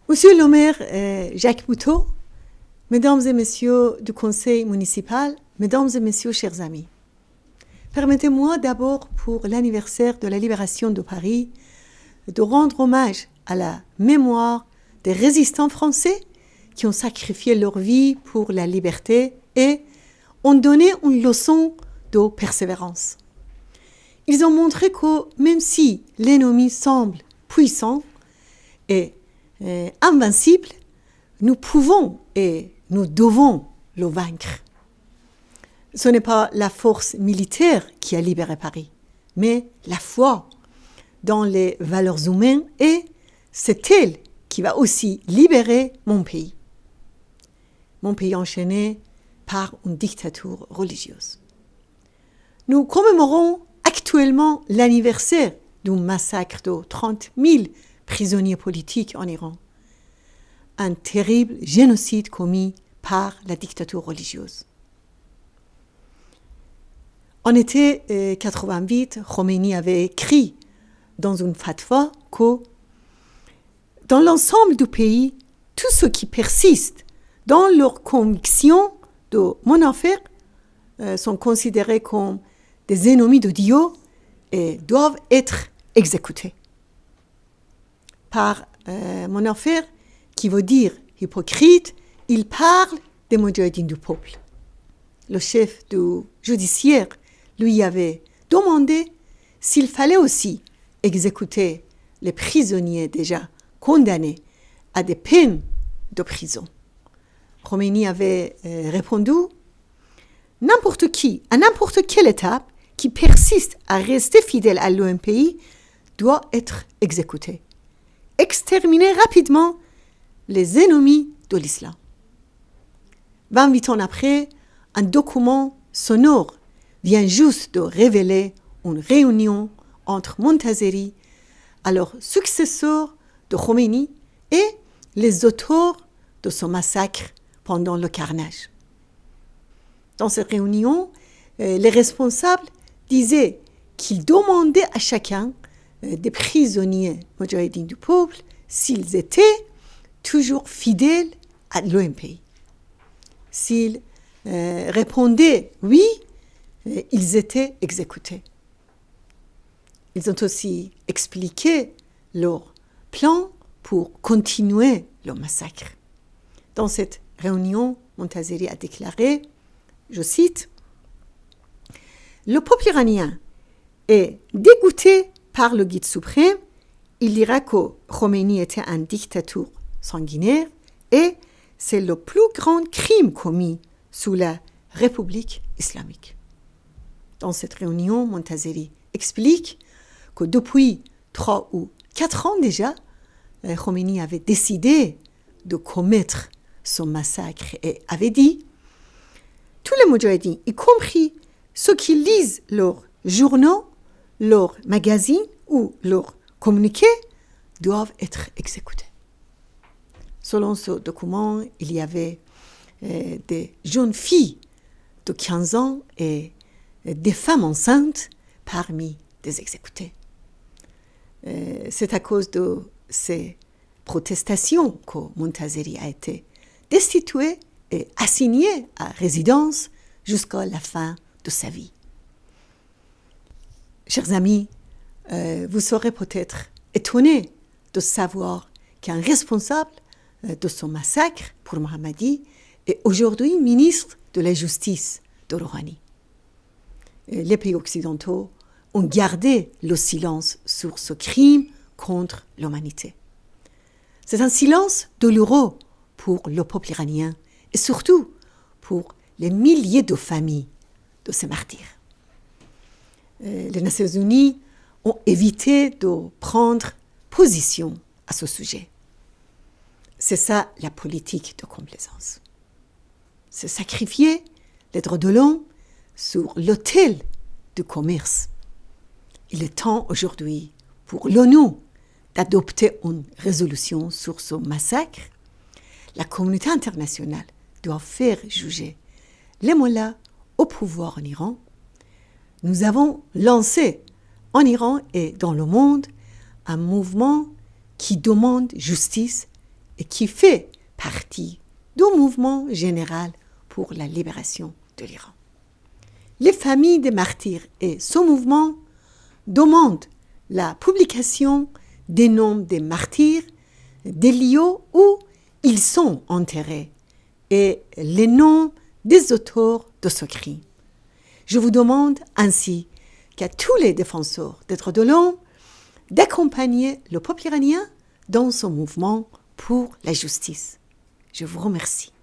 Monsieur le maire Jacques Boutot, mesdames et messieurs du conseil municipal, mesdames et messieurs, chers amis, permettez-moi d'abord, pour l'anniversaire de la libération de Paris, de rendre hommage à la mémoire des résistants français qui ont sacrifié leur vie pour la liberté et ont donné une leçon de persévérance. Ils ont montré que même si l'ennemi semble puissant et invincible, nous pouvons et nous devons le vaincre. Ce n'est pas la force militaire qui a libéré Paris, mais la foi dans les valeurs humaines, et c'est elle qui va aussi libérer mon pays enchaîné par une dictature religieuse. Nous commémorons actuellement l'anniversaire du massacre de 30 000 prisonniers politiques en Iran, un terrible génocide commis par la dictature religieuse. En été 88, Khomeini avait écrit dans une fatwa que dans l'ensemble du pays, tous ceux qui persistent dans leurs convictions de monafère sont considérés comme des ennemis de Dieu et doivent être exécutés. Par monafère, qui veut dire hypocrite, il parle des moudjahidines du peuple. Le chef du judiciaire lui avait demandé s'il fallait aussi exécuter les prisonniers déjà condamnés à des peines de prison. Khomeini avait répondu « N'importe qui, à n'importe quelle étape, qui persiste à rester fidèle à l'OMPI doit être exécuté. Exterminer rapidement les ennemis de l'islam. » 28 ans après, un document sonore vient juste de révéler une réunion entre Montazeri, alors successeur de Khomeini, et les auteurs de ce massacre pendant le carnage. Dans cette réunion, les responsables disaient qu'ils demandaient à chacun des prisonniers moudjahidines du peuple s'ils étaient toujours fidèles à l'OMPI. S'ils répondaient oui, ils étaient exécutés. Ils ont aussi expliqué leur plan pour continuer le massacre. Dans cette réunion, Montazeri a déclaré, je cite, « Le peuple iranien est dégoûté par le guide suprême. Il dira que Khomeini était un dictateur sanguinaire et c'est le plus grand crime commis sous la République islamique. » Dans cette réunion, Montazeri explique que depuis 3 ou 4 ans déjà, Khomeini avait décidé de commettre ce massacre et avait dit « Tous les moudjahidines, y compris ceux qui lisent leurs journaux, leurs magazines ou leurs communiqués, doivent être exécutés. » Selon ce document, il y avait des jeunes filles de 15 ans et des femmes enceintes parmi les exécutés. C'est à cause de ces protestations que Montazeri a été destitué et assigné à résidence jusqu'à la fin de sa vie. Chers amis, vous serez peut-être étonnés de savoir qu'un responsable de ce massacre pour Mohammadi est aujourd'hui ministre de la Justice de Rouhani. Les pays occidentaux ont gardé le silence sur ce crime contre l'humanité. C'est un silence douloureux pour le peuple iranien et surtout pour les milliers de familles de ces martyrs. Les Nations Unies ont évité de prendre position à ce sujet. C'est ça la politique de complaisance. C'est sacrifier les droits de l'homme sur l'autel du commerce. Il est temps aujourd'hui pour l'ONU d'adopter une résolution sur ce massacre. La communauté internationale doit faire juger les mollahs au pouvoir en Iran. Nous avons lancé en Iran et dans le monde un mouvement qui demande justice et qui fait partie du mouvement général pour la libération de l'Iran. Les familles des martyrs et ce mouvement demandent la publication des noms des martyrs, des lieux où ils sont enterrés et les noms des auteurs de ce crime. Je vous demande ainsi qu'à tous les défenseurs des droits de l'homme d'accompagner le peuple iranien dans son mouvement pour la justice. Je vous remercie.